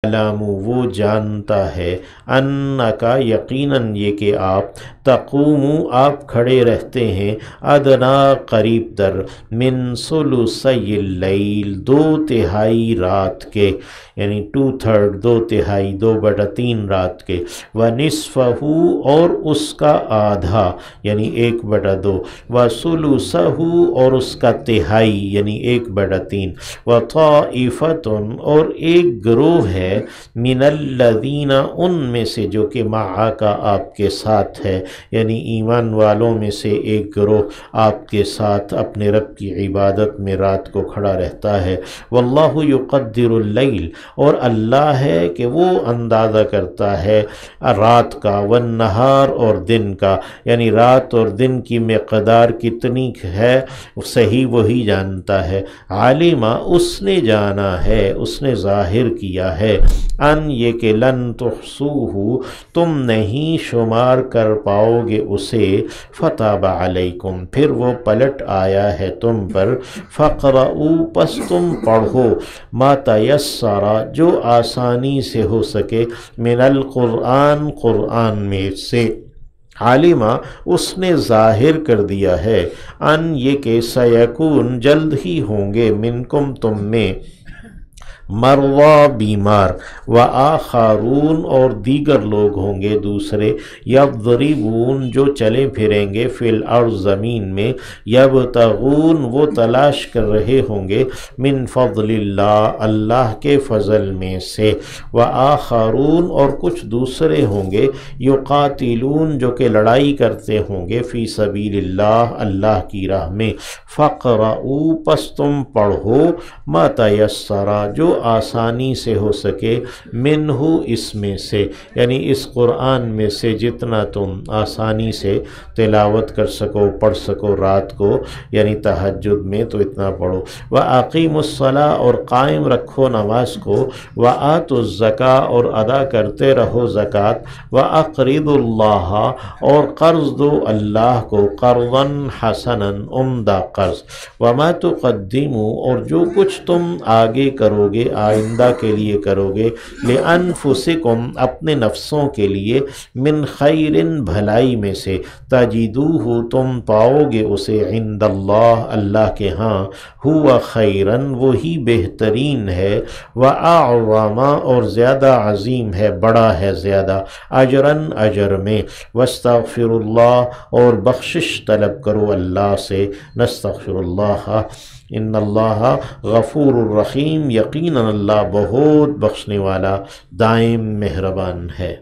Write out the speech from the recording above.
علام وہ جانتا ہے، انکا یقیناً یہ کہ آپ، تقوم آپ کھڑے رہتے ہیں، ادنا قریب در، من ثلثی اللیل 2/3 رات کے، یعنی 2/3 2/3 2/3 رات کے، ونصفہ اور اس کا آدھا یعنی 1/2، وثلثہ اور اس کا تہائی یعنی 1/3، وطائفۃ اور ایک گروہ ہے، من الذین ان میں سے جو کہ معک آپ کے ساتھ ہے، یعنی ایمان والوں میں سے ایک گروہ آپ کے ساتھ اپنے رب کی عبادت میں رات کو کھڑا رہتا ہے، واللہ یقدر اللیل اور اللہ ہے کہ وہ اندازہ کرتا ہے رات کا، والنہار اور دن کا، یعنی رات اور دن کی مقدار کتنی ہے صحیح وہی جانتا ہے، عالمہ اس نے جانا ہے، اس نے ظاہر کیا ہے، ان یہ کہ لن تحصوہ تم نہیں شمار کر پاؤ گے اسے، فتاب علیکم پھر وہ پلٹ آیا ہے تم پر، فقرؤ پس تم پڑھو، ما تیسر جو آسانی سے ہو سکے، من القرآن قرآن میں سے، عالمہ اس نے ظاہر کر دیا ہے، ان یہ کہ سیکون جلد ہی ہوں گے، منکم تم میں، مرضی بیمار، وآخرون اور دیگر لوگ ہوں گے دوسرے، یضربون جو چلے پھریں گے، فی الارض زمین میں، یبتغون وہ تلاش کر رہے ہوں گے، من فضل اللہ اللہ کے فضل میں سے، وآخرون اور کچھ دوسرے ہوں گے، یقاتلون جو کہ لڑائی کرتے ہوں گے، فی سبیل اللہ اللہ کی راہ میں، فقرؤ پس تم پڑھو، ما تیسر جو آسانی سے ہو سکے، منہ اس میں سے، یعنی اس قرآن میں سے جتنا تم آسانی سے تلاوت کر سکو پڑھ سکو رات کو، یعنی تہجد میں تو اتنا پڑھو، وَأَقِيمُوا الصَّلَاةَ اور قائم رکھو نماز کو، وَآتُوا الزَّكَاةَ اور ادا کرتے رہو زکوٰۃ، وَأَقْرِضُوا اللَّهَ اور قرض دو اللہ کو، قرضاً حسناً عمدہ قرض، وَمَا تُقَدِّمُوا اور جو کچھ تم آگے کرو گے آئندہ کے لیے کرو گے، لِأَنفُسِكُمْ اپنے نفسوں کے لیے، من خیر بھلائی میں سے، تجدوہ تم پاؤ گے اسے، عند اللہ اللہ کے ہاں، ہوا خیراً وہی بہترین ہے، وأعظم اور زیادہ عظیم ہے بڑا ہے زیادہ، اجراً اجر میں، واستغفر اللہ اور بخشش طلب کرو اللہ سے، نستغفر اللہ، ان اللہ غفور الرحیم یقیناً اللہ بہت بخشنے والا دائم مہربان ہے۔